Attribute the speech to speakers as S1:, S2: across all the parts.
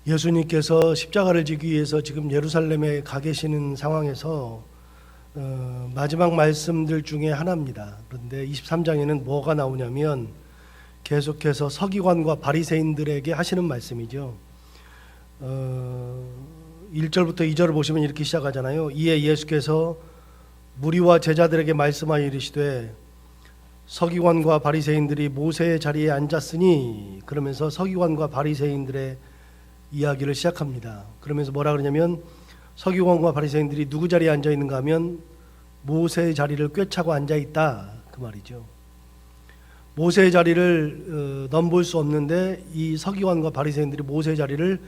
S1: 예수님께서 십자가를 지기 위해서 지금 예루살렘에 가 계시는 상황에서 마지막 말씀들 중에 하나입니다. 그런데 23장에는 뭐가 나오냐면 계속해서 서기관과 바리새인들에게 하시는 말씀이죠. 1절부터 2절을 보시면 이렇게 시작하잖아요. 이에 예수께서 무리와 제자들에게 말씀하여 이르시되 서기관과 바리새인들이 모세의 자리에 앉았으니, 그러면서 서기관과 바리새인들의 이야기를 시작합니다. 그러면서 뭐라 그러냐면 서기관과 바리새인들이 누구 자리에 앉아 있는가 하면 모세의 자리를 꿰차고 앉아 있다, 그 말이죠. 모세의 자리를 넘볼 수 없는데 이 서기관과 바리새인들이 모세의 자리를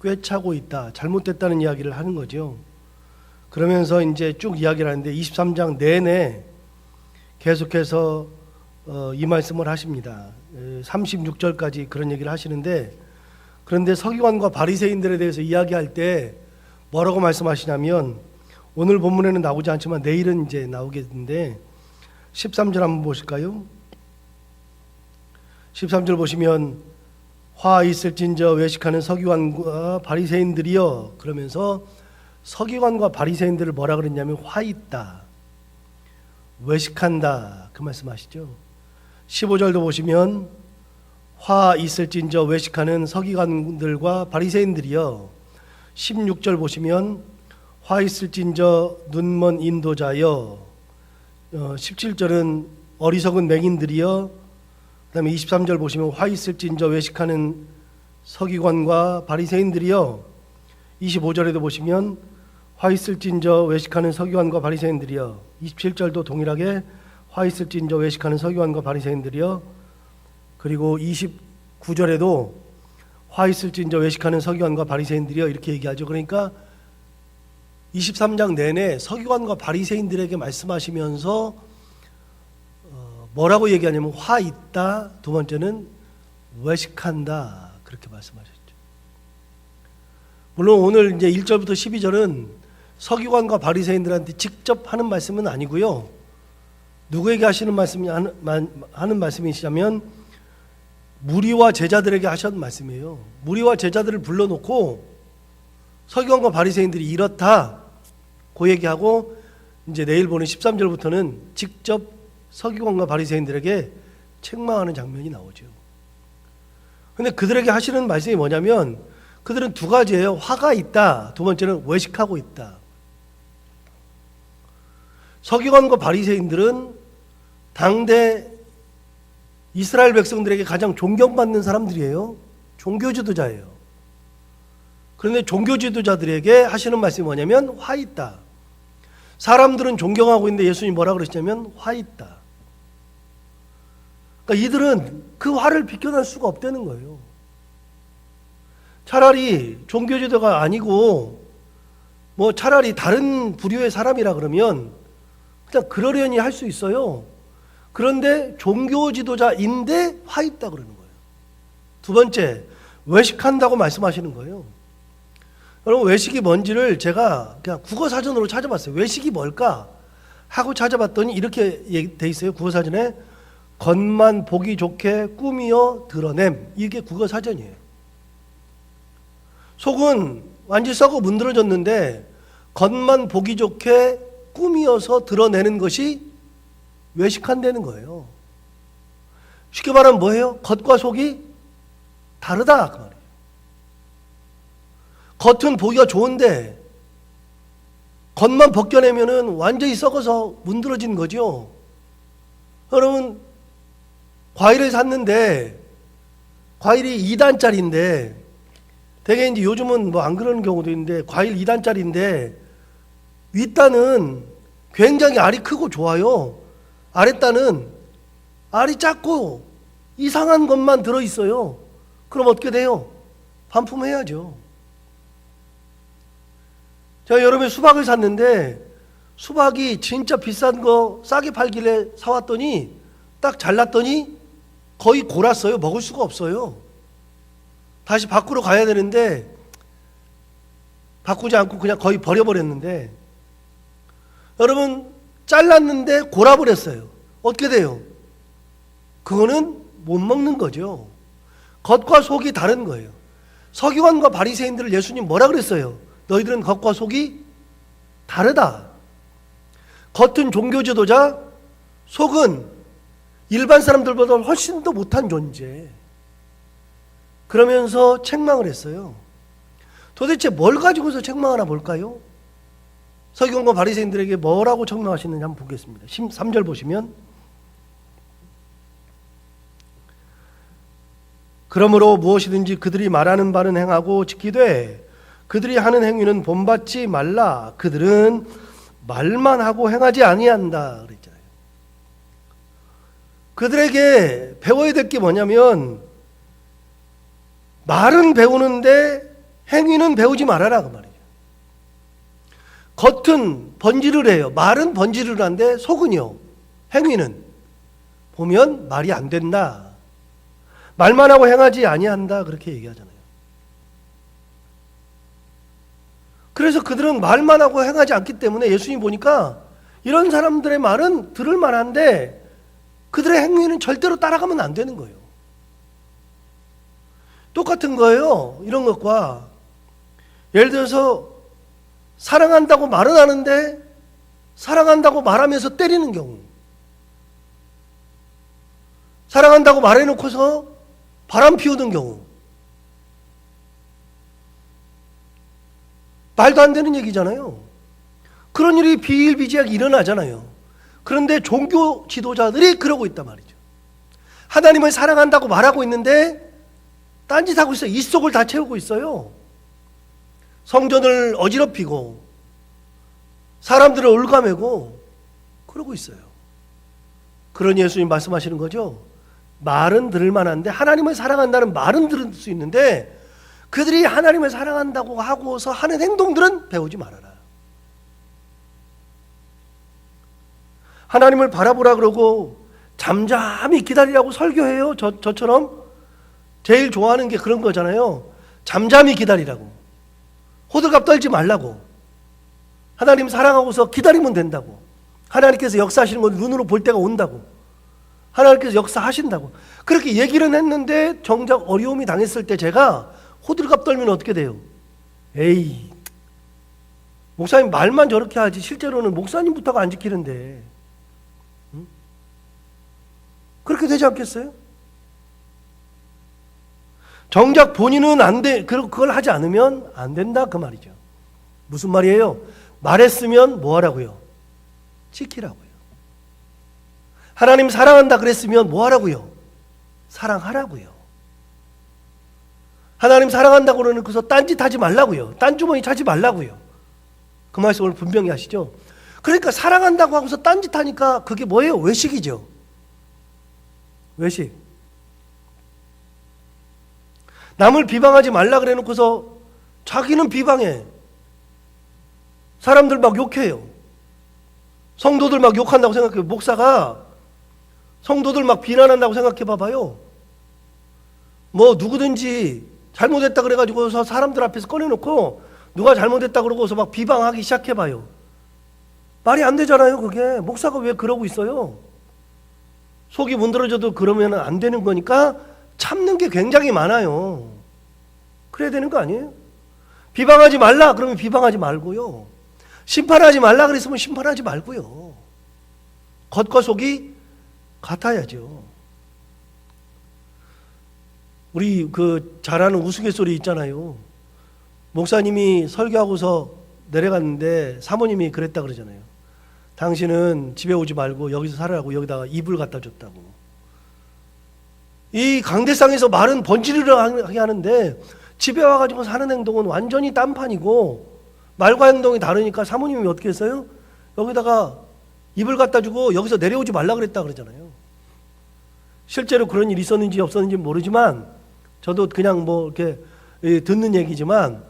S1: 꿰차고 있다, 잘못됐다는 이야기를 하는 거죠. 그러면서 이제 쭉 이야기를 하는데 23장 내내 계속해서 이 말씀을 하십니다. 36절까지 그런 얘기를 하시는데, 그런데 서기관과 바리새인들에 대해서 이야기할 때 뭐라고 말씀하시냐면, 오늘 본문에는 나오지 않지만 내일은 이제 나오겠는데 13절 한번 보실까요? 13절 보시면 화 있을진저 외식하는 서기관과 바리새인들이여, 그러면서 서기관과 바리새인들을 뭐라 그랬냐면 화 있다, 외식한다, 그 말씀하시죠. 15절도 보시면 화 있을진저 외식하는 서기관들과 바리새인들이여. 16절 보시면 화 있을진저 눈먼 인도자여. 17절은 어리석은 맹인들이여. 그 다음에 23절 보시면 화 있을진저 외식하는 서기관과 바리새인들이여. 25절에도 보시면 화 있을진저 외식하는 서기관과 바리새인들이여. 27절도 동일하게 화 있을진저 외식하는 서기관과 바리새인들이여. 그리고 29절에도 화 있을진저 외식하는 서기관과 바리새인들이여, 이렇게 얘기하죠. 그러니까 23장 내내 서기관과 바리새인들에게 말씀하시면서 뭐라고 얘기하냐면 화 있다, 두 번째는 외식한다, 그렇게 말씀하셨죠. 물론 오늘 이제 1절부터 12절은 서기관과 바리새인들한테 직접 하는 말씀은 아니고요. 누구에게 하시는 하는 말씀이시냐면 무리와 제자들에게 하셨던 말씀이에요. 무리와 제자들을 불러놓고 서기관과 바리새인들이 이렇다, 그 얘기하고 이제 내일 보는 13절부터는 직접 서기관과 바리새인들에게 책망하는 장면이 나오죠. 근데 그들에게 하시는 말씀이 뭐냐면 그들은 두 가지예요. 화가 있다, 두 번째는 외식하고 있다. 서기관과 바리새인들은 당대 이스라엘 백성들에게 가장 존경받는 사람들이에요. 종교 지도자예요. 그런데 종교 지도자들에게 하시는 말씀이 뭐냐면 화 있다. 사람들은 존경하고 있는데 예수님이 뭐라 그러시냐면 화 있다. 그러니까 이들은 그 화를 비껴낼 수가 없다는 거예요. 차라리 종교 지도가 아니고 뭐 차라리 다른 부류의 사람이라 그러면 그냥 그러려니 할 수 있어요. 그런데 종교 지도자인데 화 있다 그러는 거예요. 두 번째, 외식한다고 말씀하시는 거예요. 여러분, 외식이 뭔지를 제가 그냥 국어사전으로 찾아봤어요. 외식이 뭘까 하고 찾아봤더니 이렇게 돼 있어요. 국어사전에 겉만 보기 좋게 꾸미어 드러냄, 이게 국어사전이에요. 속은 완전히 썩어 문드러졌는데 겉만 보기 좋게 꾸미어서 드러내는 것이 외식한다는 거예요. 쉽게 말하면 뭐예요? 겉과 속이 다르다, 그 말이에요. 겉은 보기가 좋은데 겉만 벗겨내면은 완전히 썩어서 문드러진 거죠. 여러분, 과일을 샀는데 과일이 2단짜리인데, 되게 이제 요즘은 뭐 안 그러는 경우도 있는데 과일 2단짜리인데 윗단은 굉장히 알이 크고 좋아요. 아랫단은 알이 작고 이상한 것만 들어있어요. 그럼 어떻게 돼요? 반품해야죠. 제가 여름에 수박을 샀는데 수박이 진짜 비싼 거 싸게 팔길래 사왔더니 딱 잘랐더니 거의 골았어요. 먹을 수가 없어요. 다시 밖으로 가야 되는데 바꾸지 않고 그냥 거의 버려버렸는데, 여러분, 잘랐는데 골아버렸어요. 어떻게 돼요? 그거는 못 먹는 거죠. 겉과 속이 다른 거예요. 서기관과 바리새인들을 예수님 뭐라 그랬어요? 너희들은 겉과 속이 다르다. 겉은 종교 지도자, 속은 일반 사람들보다 훨씬 더 못한 존재. 그러면서 책망을 했어요. 도대체 뭘 가지고서 책망하나 볼까요? 서기관과 바리새인들에게 뭐라고 책망하시는지 한번 보겠습니다. 3절 보시면, 그러므로 무엇이든지 그들이 말하는 바는 행하고 지키되 그들이 하는 행위는 본받지 말라. 그들은 말만 하고 행하지 아니한다 그랬잖아요. 그들에게 배워야 될 게 뭐냐면 말은 배우는데 행위는 배우지 말아라 그 말이에요. 겉은 번지를 해요. 말은 번지를 하는데 속은요, 행위는 보면 말이 안 된다. 말만 하고 행하지 아니한다 그렇게 얘기하잖아요. 그래서 그들은 말만 하고 행하지 않기 때문에 예수님 보니까 이런 사람들의 말은 들을 만한데 그들의 행위는 절대로 따라가면 안 되는 거예요. 똑같은 거예요. 이런 것과 예를 들어서 사랑한다고 말은 하는데 사랑한다고 말하면서 때리는 경우, 사랑한다고 말해놓고서 바람 피우는 경우, 말도 안 되는 얘기잖아요. 그런 일이 비일비재하게 일어나잖아요. 그런데 종교 지도자들이 그러고 있단 말이죠. 하나님을 사랑한다고 말하고 있는데 딴짓하고 있어요. 입속을 다 채우고 있어요. 성전을 어지럽히고 사람들을 올가매고 그러고 있어요. 그러니 예수님 말씀하시는 거죠. 말은 들을 만한데, 하나님을 사랑한다는 말은 들을 수 있는데 그들이 하나님을 사랑한다고 하고서 하는 행동들은 배우지 말아라. 하나님을 바라보라 그러고 잠잠히 기다리라고 설교해요. 저처럼 제일 좋아하는 게 그런 거잖아요. 잠잠히 기다리라고, 호들갑 떨지 말라고, 하나님 사랑하고서 기다리면 된다고, 하나님께서 역사하시는 건 눈으로 볼 때가 온다고, 하나님께서 역사하신다고 그렇게 얘기를 했는데 정작 어려움이 당했을 때 제가 호들갑 떨면 어떻게 돼요? 에이, 목사님 말만 저렇게 하지 실제로는 목사님부터가 안 지키는데, 응? 그렇게 되지 않겠어요? 정작 본인은 안 돼, 그걸 하지 않으면 안 된다 그 말이죠. 무슨 말이에요? 말했으면 뭐 하라고요? 지키라고요. 하나님 사랑한다 그랬으면 뭐 하라고요? 사랑하라고요. 하나님 사랑한다고 그러는데서 딴짓하지 말라고요. 딴주머니 차지 말라고요. 그 말씀을 분명히 하시죠. 그러니까 사랑한다고 하고서 딴짓하니까 그게 뭐예요? 외식이죠. 외식. 남을 비방하지 말라 그래 놓고서 자기는 비방해. 사람들 막 욕해요. 성도들 막 욕한다고 생각해요. 목사가 성도들 막 비난한다고 생각해 봐봐요. 뭐 누구든지 잘못했다 그래가지고서 사람들 앞에서 꺼내놓고 누가 잘못했다 그러고서 막 비방하기 시작해봐요. 말이 안 되잖아요. 그게 목사가 왜 그러고 있어요? 속이 문드러져도 그러면 안 되는 거니까 참는 게 굉장히 많아요. 그래야 되는 거 아니에요? 비방하지 말라 그러면 비방하지 말고요. 심판하지 말라 그랬으면 심판하지 말고요. 겉과 속이 같아야죠. 우리 그 잘하는 우스갯소리 있잖아요. 목사님이 설교하고서 내려갔는데 사모님이 그랬다 그러잖아요. 당신은 집에 오지 말고 여기서 살으라고 여기다가 이불 갖다 줬다고. 이 강대상에서 말은 번지르르 하게 하는데 집에 와가지고 사는 행동은 완전히 딴판이고 말과 행동이 다르니까 사모님이 어떻게 했어요? 여기다가 이불 갖다 주고 여기서 내려오지 말라 그랬다 그러잖아요. 실제로 그런 일이 있었는지 없었는지 모르지만 저도 그냥 뭐 이렇게 듣는 얘기지만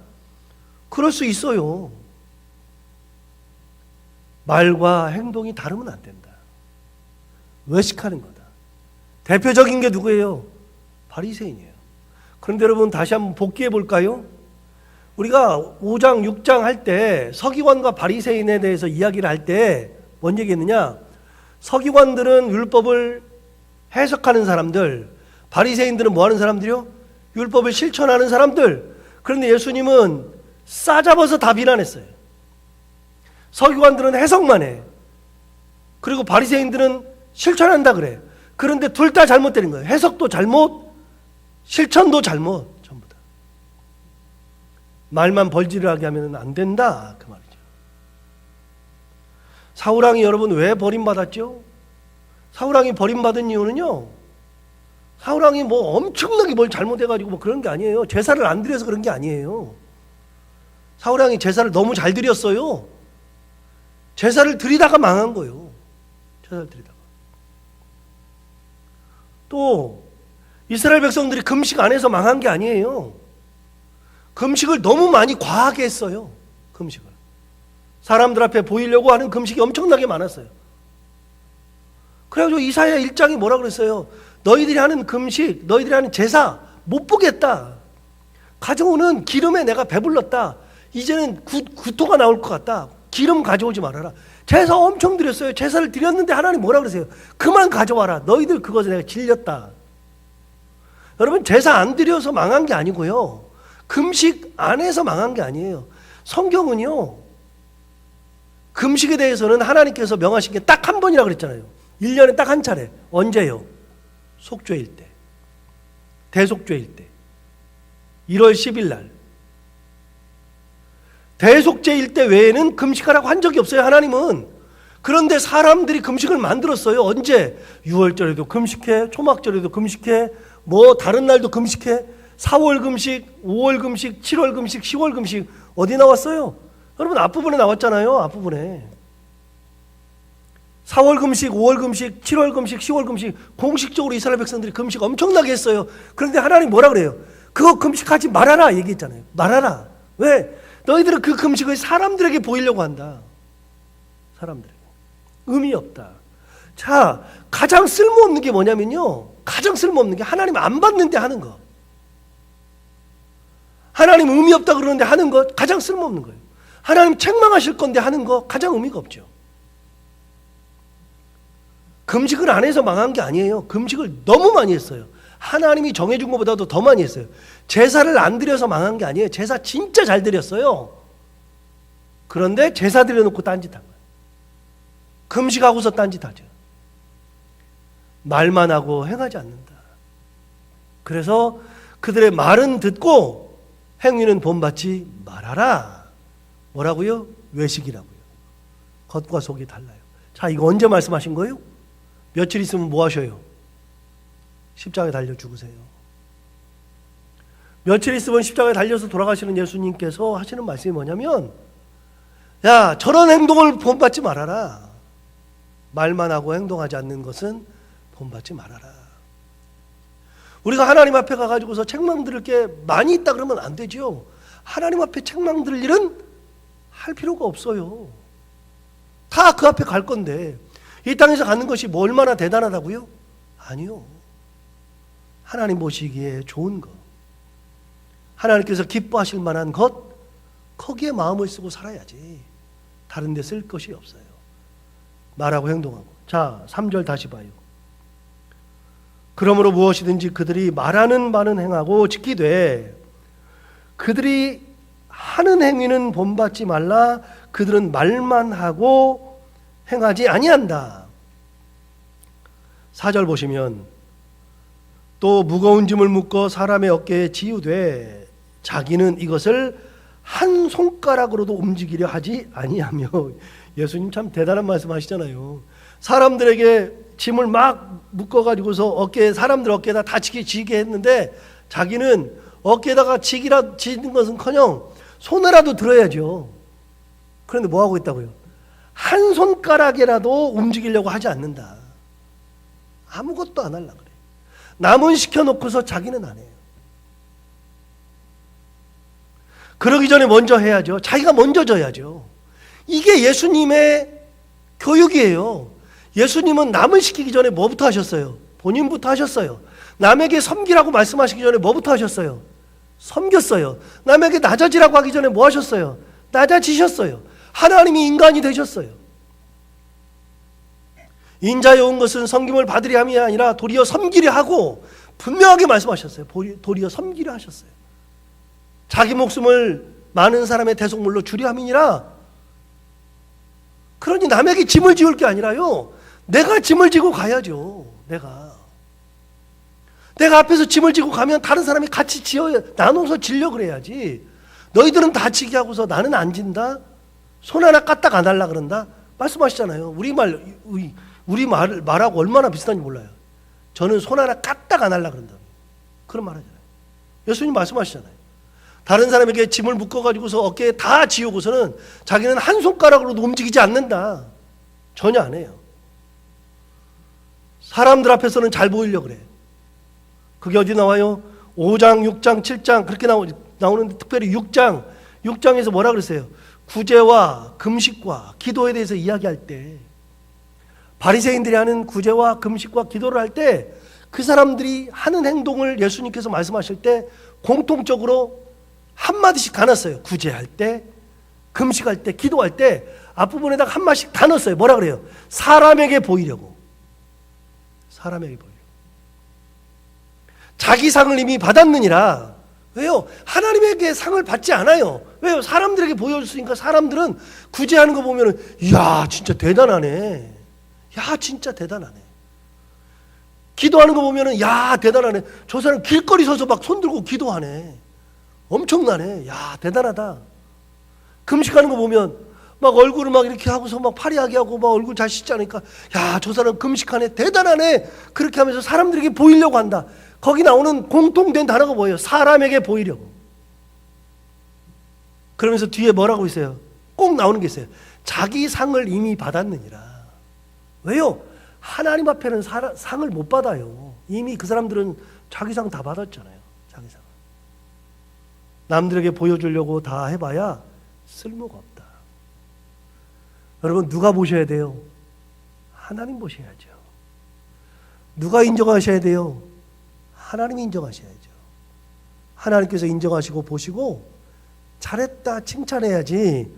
S1: 그럴 수 있어요. 말과 행동이 다르면 안 된다. 외식하는 거다. 대표적인 게 누구예요? 바리새인이에요. 그런데 여러분 다시 한번 복기해 볼까요? 우리가 5장, 6장 할 때 서기관과 바리새인에 대해서 이야기를 할 때 뭔 얘기했느냐? 서기관들은 율법을 해석하는 사람들, 바리새인들은 뭐 하는 사람들이요? 율법을 실천하는 사람들. 그런데 예수님은 싸잡아서 다 비난했어요. 서기관들은 해석만 해. 그리고 바리새인들은 실천한다 그래. 그런데 둘 다 잘못되는 거예요. 해석도 잘못, 실천도 잘못, 전부 다. 말만 벌지르하게 하면 안 된다 그 말이죠. 사울왕이 여러분 왜 버림받았죠? 사울왕이 버림받은 이유는요, 사울왕이 뭐 엄청나게 뭘 잘못해가지고 뭐 그런 게 아니에요. 제사를 안 드려서 그런 게 아니에요. 사울왕이 제사를 너무 잘 드렸어요. 제사를 드리다가 망한 거예요. 제사를 드리다가. 또 이스라엘 백성들이 금식 안 해서 망한 게 아니에요. 금식을 너무 많이 과하게 했어요. 금식을. 사람들 앞에 보이려고 하는 금식이 엄청나게 많았어요. 그래가지고 이사야 1장이 뭐라 그랬어요? 너희들이 하는 금식, 너희들이 하는 제사 못 보겠다. 가져오는 기름에 내가 배불렀다. 이제는 구토가 나올 것 같다. 기름 가져오지 말아라. 제사 엄청 드렸어요. 제사를 드렸는데 하나님 뭐라 그러세요? 그만 가져와라. 너희들 그것에 내가 질렸다. 여러분, 제사 안 드려서 망한 게 아니고요, 금식 안 해서 망한 게 아니에요. 성경은요, 금식에 대해서는 하나님께서 명하신 게 딱 한 번이라 그랬잖아요. 1년에 딱 한 차례. 언제요? 속죄일 때, 대속죄일 때, 1월 10일 날. 대속죄일 때 외에는 금식하라고 한 적이 없어요, 하나님은. 그런데 사람들이 금식을 만들었어요. 언제? 6월절에도 금식해, 초막절에도 금식해, 뭐 다른 날도 금식해. 4월 금식, 5월 금식, 7월 금식, 10월 금식. 어디 나왔어요? 여러분, 앞부분에 나왔잖아요. 앞부분에 4월 금식, 5월 금식, 7월 금식, 10월 금식. 공식적으로 이스라엘 백성들이 금식 엄청나게 했어요. 그런데 하나님 뭐라 그래요? 그거 금식하지 말아라 얘기했잖아요. 말아라. 왜? 너희들은 그 금식을 사람들에게 보이려고 한다. 사람들에게. 의미 없다. 자, 가장 쓸모없는 게 뭐냐면요, 가장 쓸모없는 게 하나님 안 받는데 하는 거. 하나님 의미 없다 그러는데 하는 거 가장 쓸모없는 거예요. 하나님 책망하실 건데 하는 거 가장 의미가 없죠. 금식을 안 해서 망한 게 아니에요. 금식을 너무 많이 했어요. 하나님이 정해준 것보다도 더 많이 했어요. 제사를 안 드려서 망한 게 아니에요. 제사 진짜 잘 드렸어요. 그런데 제사 드려놓고 딴짓한 거예요. 금식하고서 딴짓하죠. 말만 하고 행하지 않는다. 그래서 그들의 말은 듣고 행위는 본받지 말아라. 뭐라고요? 외식이라고요. 겉과 속이 달라요. 자, 이거 언제 말씀하신 거예요? 며칠 있으면 뭐 하셔요? 십자가에 달려 죽으세요. 며칠 있으면 십자가에 달려서 돌아가시는 예수님께서 하시는 말씀이 뭐냐면, 야, 저런 행동을 본받지 말아라. 말만 하고 행동하지 않는 것은 본받지 말아라. 우리가 하나님 앞에 가가지고서 책망 들을 게 많이 있다 그러면 안 되죠. 하나님 앞에 책망 들을 일은 할 필요가 없어요. 다 그 앞에 갈 건데, 이 땅에서 가는 것이 뭐 얼마나 대단하다고요? 아니요. 하나님 보시기에 좋은 것, 하나님께서 기뻐하실 만한 것, 거기에 마음을 쓰고 살아야지. 다른 데 쓸 것이 없어요. 말하고 행동하고. 자, 3절 다시 봐요. 그러므로 무엇이든지 그들이 말하는 바는 행하고 지키되 그들이 하는 행위는 본받지 말라. 그들은 말만 하고 행하지 아니한다. 4절 보시면, 또 무거운 짐을 묶어 사람의 어깨에 지우되 자기는 이것을 한 손가락으로도 움직이려 하지 아니하며. 예수님 참 대단한 말씀 하시잖아요. 사람들에게 짐을 막 묶어가지고서 어깨에, 사람들 어깨에다 다 지게 했는데 자기는 어깨에다가 지는 것은커녕 손에라도 들어야죠. 그런데 뭐 하고 있다고요? 한 손가락이라도 움직이려고 하지 않는다. 아무것도 안 하려고 그래. 남은 시켜놓고서 자기는 안 해요. 그러기 전에 먼저 해야죠. 자기가 먼저 져야죠. 이게 예수님의 교육이에요. 예수님은 남을 시키기 전에 뭐부터 하셨어요? 본인부터 하셨어요. 남에게 섬기라고 말씀하시기 전에 뭐부터 하셨어요? 섬겼어요. 남에게 낮아지라고 하기 전에 뭐 하셨어요? 낮아지셨어요. 하나님이 인간이 되셨어요. 인자에 온 것은 섬김을 받으려 함이 아니라 도리어 섬기려 하고 분명하게 말씀하셨어요. 도리어 섬기려 하셨어요. 자기 목숨을 많은 사람의 대속물로 주려 함이니라. 그러니 남에게 짐을 지울 게 아니라요, 내가 짐을 지고 가야죠. 내가 앞에서 짐을 지고 가면 다른 사람이 같이 나눠서 지려 그래야지. 너희들은 다 지게 하고서 나는 안 진다? 손 하나 까딱 안 할라 그런다? 말씀하시잖아요. 우리 말하고 얼마나 비슷한지 몰라요. 저는 손 하나 까딱 안 할라 그런다. 그런 말 하잖아요. 예수님 말씀하시잖아요. 다른 사람에게 짐을 묶어가지고서 어깨에 다 지우고서는 자기는 한 손가락으로도 움직이지 않는다. 전혀 안 해요. 사람들 앞에서는 잘 보이려고 그래. 그게 어디 나와요? 5장, 6장, 7장 그렇게 나오는데 특별히 6장에서 뭐라 그랬어요? 구제와 금식과 기도에 대해서 이야기할 때, 바리새인들이 하는 구제와 금식과 기도를 할 때 그 사람들이 하는 행동을 예수님께서 말씀하실 때 공통적으로 한마디씩 다 넣었어요. 구제할 때, 금식할 때, 기도할 때 앞부분에다가 한마디씩 다 넣었어요. 뭐라 그래요? 사람에게 보이려고. 사람에게 보이려고. 자기 상을 이미 받았느니라. 왜요? 하나님에게 상을 받지 않아요. 왜요? 사람들에게 보여줬으니까. 사람들은 구제하는 거 보면은, 이야, 진짜 대단하네. 야, 진짜 대단하네. 기도하는 거 보면은, 야, 대단하네. 저 사람 길거리 서서 막 손 들고 기도하네. 엄청나네. 야, 대단하다. 금식하는 거 보면 막 얼굴을 막 이렇게 하고서 막 파리하게 하고 막 얼굴 잘 씻지 않으니까, 야, 저 사람 금식하네. 대단하네. 그렇게 하면서 사람들에게 보이려고 한다. 거기 나오는 공통된 단어가 뭐예요? 사람에게 보이려고. 그러면서 뒤에 뭐라고 있어요? 꼭 나오는 게 있어요. 자기 상을 이미 받았느니라. 왜요? 하나님 앞에는 상을 못 받아요. 이미 그 사람들은 자기 상 다 받았잖아요. 자기 상. 남들에게 보여주려고 다 해봐야 쓸모가 없다. 여러분, 누가 보셔야 돼요? 하나님 보셔야죠. 누가 인정하셔야 돼요? 하나님이 인정하셔야죠. 하나님께서 인정하시고 보시고 잘했다 칭찬해야지.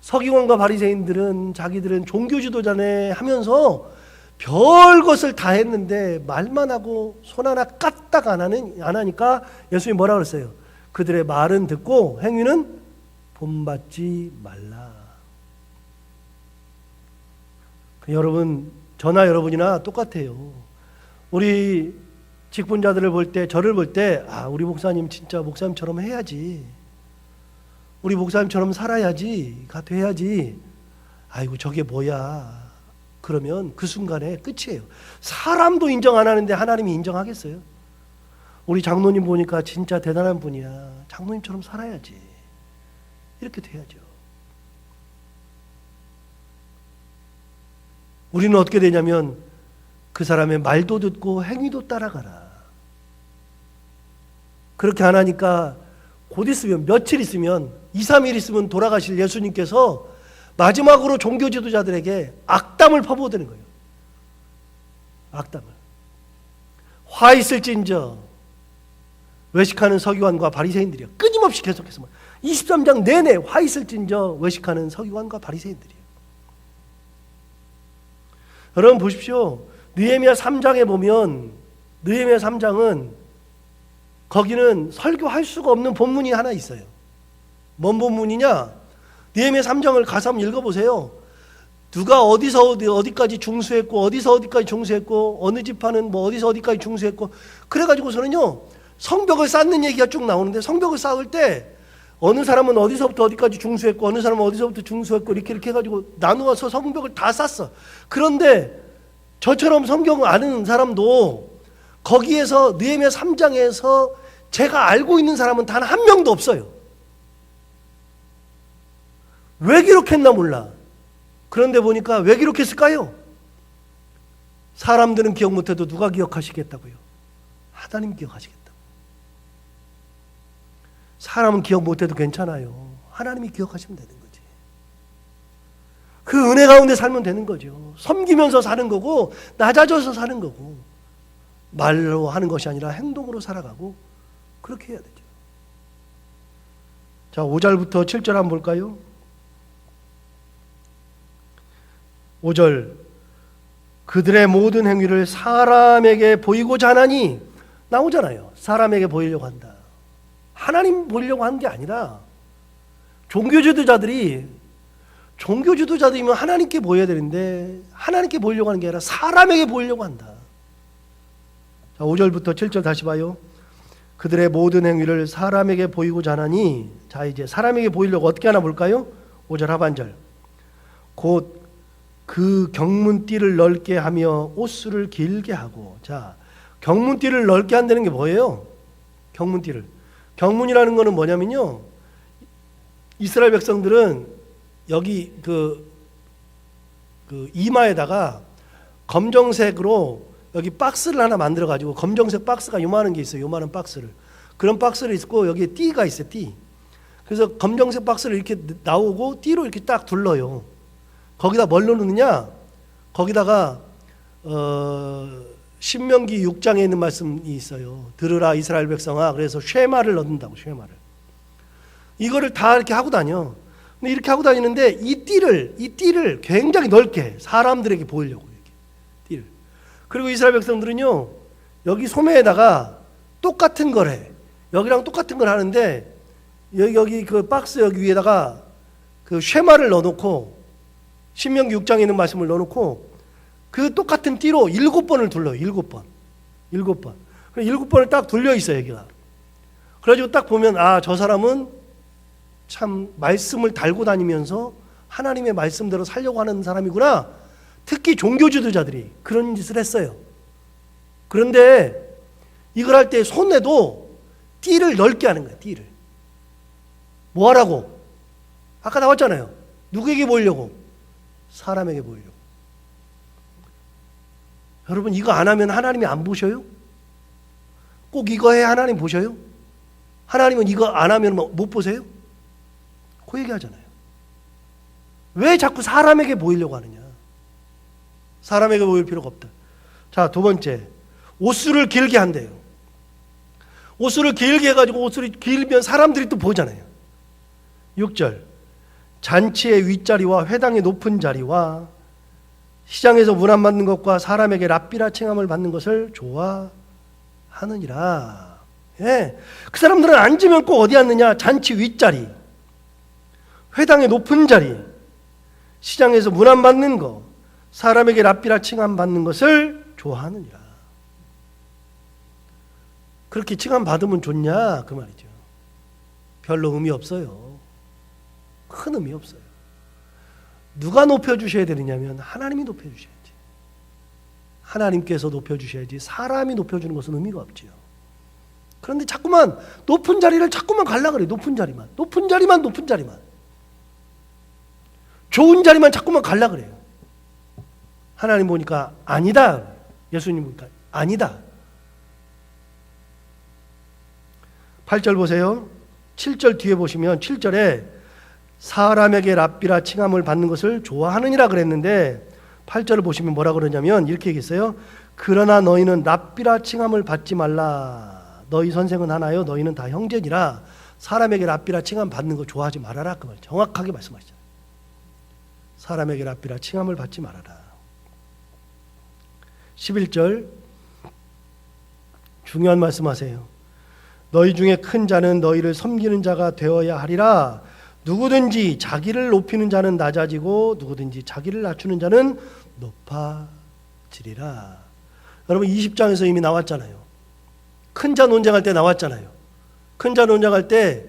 S1: 서기관과 바리새인들은 자기들은 종교 지도자네 하면서 별 것을 다 했는데 말만 하고 손 하나 까딱 안 하니까 예수님이 뭐라 그랬어요? 그들의 말은 듣고 행위는 본받지 말라. 여러분, 저나 여러분이나 똑같아요. 우리 직분자들을 볼 때, 저를 볼 때, 우리 목사님 진짜 목사님처럼 해야지. 우리 목사님처럼 살아야지. 돼야지. 아이고, 저게 뭐야. 그러면 그 순간에 끝이에요. 사람도 인정 안 하는데 하나님이 인정하겠어요? 우리 장로님 보니까 진짜 대단한 분이야. 장로님처럼 살아야지. 이렇게 돼야죠. 우리는 어떻게 되냐면 그 사람의 말도 듣고 행위도 따라가라. 그렇게 안 하니까 곧 있으면, 며칠 있으면, 2, 3일 있으면 돌아가실 예수님께서 마지막으로 종교 지도자들에게 악담을 퍼부어대는 거예요. 악담을. 화 있을진저 외식하는 서기관과 바리새인들이요. 끊임없이 계속해서 23장 내내 화 있을진저 외식하는 서기관과 바리새인들이요. 여러분 보십시오. 느헤미야 3장에 보면, 느헤미야 3장은 거기는 설교할 수가 없는 본문이 하나 있어요. 뭔 본문이냐? 느헤미야 3장을 가서 한번 읽어보세요. 누가 어디서 어디까지 중수했고, 어디서 어디까지 중수했고, 어느 지파는 뭐 어디서 어디까지 중수했고, 그래가지고서는요 성벽을 쌓는 얘기가 쭉 나오는데, 성벽을 쌓을 때 어느 사람은 어디서부터 어디까지 중수했고, 어느 사람은 어디서부터 중수했고, 이렇게 해가지고 나누어서 성벽을 다 쌓았어. 그런데 저처럼 성경 아는 사람도 거기에서 느헤미야 3장에서 제가 알고 있는 사람은 단 한 명도 없어요. 왜 기록했나 몰라. 그런데 보니까 왜 기록했을까요? 사람들은 기억 못해도 누가 기억하시겠다고요? 하나님 기억하시겠다고. 사람은 기억 못해도 괜찮아요. 하나님이 기억하시면 되는 거지. 그 은혜 가운데 살면 되는 거죠. 섬기면서 사는 거고, 낮아져서 사는 거고, 말로 하는 것이 아니라 행동으로 살아가고, 그렇게 해야 되죠. 자, 5절부터 7절 한번 볼까요? 5절, 그들의 모든 행위를 사람에게 보이고자 하나니, 나오잖아요. 사람에게 보이려고 한다. 하나님 보이려고 하는 게 아니라 종교 지도자들이면 하나님께 보여야 되는데 하나님께 보이려고 하는 게 아니라 사람에게 보이려고 한다. 자, 5절부터 7절 다시 봐요. 그들의 모든 행위를 사람에게 보이고자 하나니, 자 이제 사람에게 보이려고 어떻게 하나 볼까요? 5절 하반절. 곧 그 경문띠를 넓게 하며 옷수를 길게 하고. 자, 경문띠를 넓게 한다는 게 뭐예요? 경문띠를. 경문이라는 거는 뭐냐면요, 이스라엘 백성들은 여기 그 이마에다가 검정색으로 여기 박스를 하나 만들어 가지고, 검정색 박스가 요만한 게 있어요. 요만한 박스를. 그런 박스를 있고 여기에 띠가 있어요. 띠. 그래서 검정색 박스를 이렇게 나오고 띠로 이렇게 딱 둘러요. 거기다 뭘 넣느냐? 거기다가 신명기 6장에 있는 말씀이 있어요. 들으라 이스라엘 백성아. 그래서 쉐마를 넣는다고. 쉐마를. 이거를 다 이렇게 하고 다녀. 근데 이렇게 하고 다니는데 이 띠를 굉장히 넓게 사람들에게 보이려고 이렇게 띠를. 그리고 이스라엘 백성들은요, 여기 소매에다가 똑같은 걸 해. 여기랑 똑같은 걸 하는데 여기 그 박스 여기 위에다가 그 쉐마를 넣어놓고, 신명기 6장에 있는 말씀을 넣어놓고 그 똑같은 띠로 7번을 둘러요. 7번. 7번. 7번을 딱 둘려 있어요, 여기가. 그래가지고 딱 보면, 아, 저 사람은 참 말씀을 달고 다니면서 하나님의 말씀대로 살려고 하는 사람이구나. 특히 종교 지도자들이 그런 짓을 했어요. 그런데 이걸 할 때 손에도 띠를 넓게 하는 거예요. 띠를. 뭐 하라고? 아까 나왔잖아요. 누구에게 보이려고? 사람에게 보이려고. 여러분, 이거 안 하면 하나님이 안 보셔요? 꼭 이거 해 하나님 보셔요? 하나님은 이거 안 하면 못 보세요? 그 얘기하잖아요. 왜 자꾸 사람에게 보이려고 하느냐? 사람에게 보일 필요가 없다. 자, 두 번째, 옷수를 길게 한대요. 옷수를 길게 해가지고 옷수를 길면 사람들이 또 보잖아요. 6절, 잔치의 윗자리와 회당의 높은 자리와 시장에서 문 안 받는 것과 사람에게 랍비라 칭함을 받는 것을 좋아하느니라. 예, 그 사람들은 앉으면 꼭 어디 앉느냐? 잔치 윗자리, 회당의 높은 자리, 시장에서 문 안 받는 것, 사람에게 랍비라 칭함 받는 것을 좋아하느니라. 그렇게 칭함 받으면 좋냐? 그 말이죠. 별로 의미 없어요. 큰 의미 없어요. 누가 높여주셔야 되느냐면 하나님이 높여주셔야지. 하나님께서 높여주셔야지 사람이 높여주는 것은 의미가 없지요. 그런데 자꾸만 높은 자리를 자꾸만 가려고 그래요. 높은 자리만. 좋은 자리만 자꾸만 가려고 그래요. 하나님 보니까 아니다. 예수님 보니까 아니다. 8절 보세요. 7절 뒤에 보시면 7절에 사람에게 랍비라 칭함을 받는 것을 좋아하느니라 그랬는데 8절을 보시면 뭐라 그러냐면 이렇게 얘기했어요. 그러나 너희는 랍비라 칭함을 받지 말라. 너희 선생은 하나요. 너희는 다 형제니라. 사람에게 랍비라 칭함 받는 거 좋아하지 말아라. 그 말 정확하게 말씀하시잖아요. 사람에게 랍비라 칭함을 받지 말아라. 11절 중요한 말씀하세요. 너희 중에 큰 자는 너희를 섬기는 자가 되어야 하리라. 누구든지 자기를 높이는 자는 낮아지고 누구든지 자기를 낮추는 자는 높아지리라. 여러분 20장에서 이미 나왔잖아요. 큰 자 논쟁할 때 나왔잖아요. 큰 자 논쟁할 때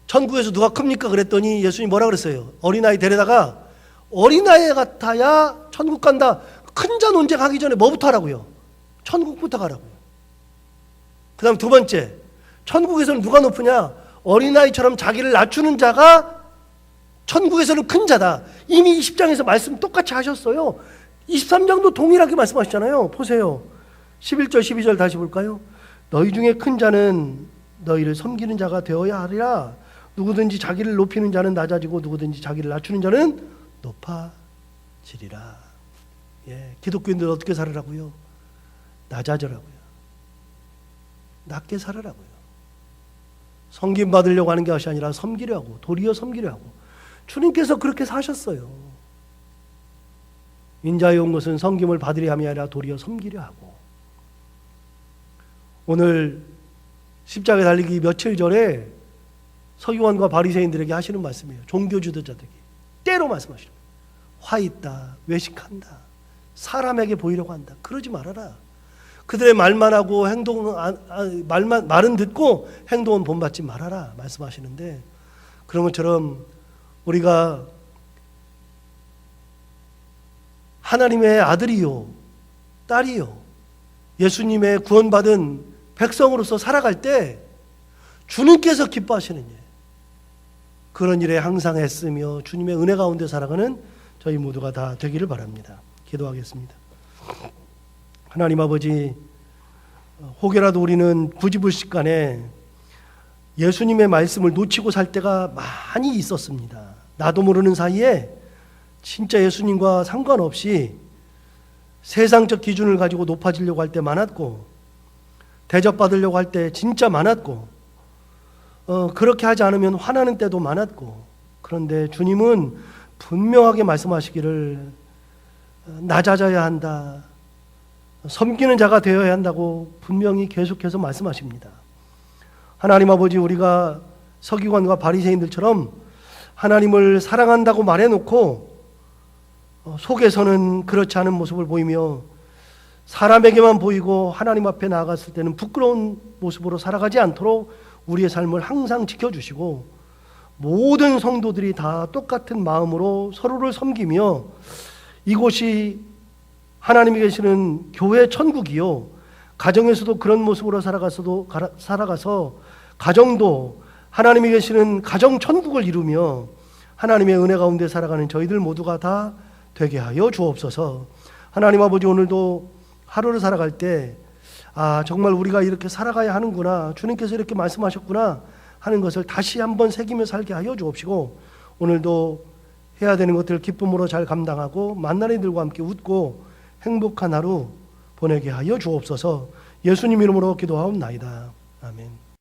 S1: 천국에서 누가 큽니까? 그랬더니 예수님이 뭐라 그랬어요? 어린아이 데려다가 어린아이 같아야 천국 간다. 큰 자 논쟁하기 전에 뭐부터 하라고요? 천국부터 가라고요. 그 다음 두 번째, 천국에서는 누가 높으냐? 어린아이처럼 자기를 낮추는 자가 천국에서는 큰 자다. 이미 20장에서 말씀 똑같이 하셨어요. 23장도 동일하게 말씀하셨잖아요. 보세요. 11절 12절 다시 볼까요? 너희 중에 큰 자는 너희를 섬기는 자가 되어야 하리라. 누구든지 자기를 높이는 자는 낮아지고 누구든지 자기를 낮추는 자는 높아지리라. 예, 기독교인들 어떻게 살으라고요? 낮아져라고요. 낮게 살으라고요. 섬김 받으려고 하는 것이 아니라 섬기려 하고 도리어 섬기려 하고 주님께서 그렇게 사셨어요. 인자에 온 것은 섬김을 받으려 함이 아니라 도리어 섬기려 하고. 오늘 십자가에 달리기 며칠 전에 서기관과 바리새인들에게 하시는 말씀이에요. 종교 지도자들에게 때로 말씀하시는 거예요. 화 있다, 외식한다, 사람에게 보이려고 한다. 그러지 말아라. 그들의 말만 하고 말은 듣고 행동은 본받지 말아라 말씀하시는데, 그런 것처럼 우리가 하나님의 아들이요 딸이요 예수님의 구원받은 백성으로서 살아갈 때 주님께서 기뻐하시는 일, 그런 일에 항상 애쓰며 주님의 은혜 가운데 살아가는 저희 모두가 다 되기를 바랍니다. 기도하겠습니다. 하나님 아버지, 혹여라도 우리는 부지불식간에 예수님의 말씀을 놓치고 살 때가 많이 있었습니다. 나도 모르는 사이에 진짜 예수님과 상관없이 세상적 기준을 가지고 높아지려고 할 때 많았고, 대접받으려고 할 때 진짜 많았고, 그렇게 하지 않으면 화나는 때도 많았고, 그런데 주님은 분명하게 말씀하시기를 낮아져야 한다, 섬기는 자가 되어야 한다고 분명히 계속해서 말씀하십니다. 하나님 아버지, 우리가 서기관과 바리새인들처럼 하나님을 사랑한다고 말해놓고 속에서는 그렇지 않은 모습을 보이며 사람에게만 보이고 하나님 앞에 나아갔을 때는 부끄러운 모습으로 살아가지 않도록 우리의 삶을 항상 지켜주시고, 모든 성도들이 다 똑같은 마음으로 서로를 섬기며 이곳이 하나님이 계시는 교회 천국이요, 가정에서도 그런 모습으로 살아가서 가정도 하나님이 계시는 가정 천국을 이루며 하나님의 은혜 가운데 살아가는 저희들 모두가 다 되게 하여 주옵소서. 하나님 아버지, 오늘도 하루를 살아갈 때 정말 우리가 이렇게 살아가야 하는구나, 주님께서 이렇게 말씀하셨구나 하는 것을 다시 한번 새기며 살게 하여 주옵시고, 오늘도 해야 되는 것들을 기쁨으로 잘 감당하고 만나는 이들과 함께 웃고 행복한 하루 보내게 하여 주옵소서. 예수님 이름으로 기도하옵나이다. 아멘.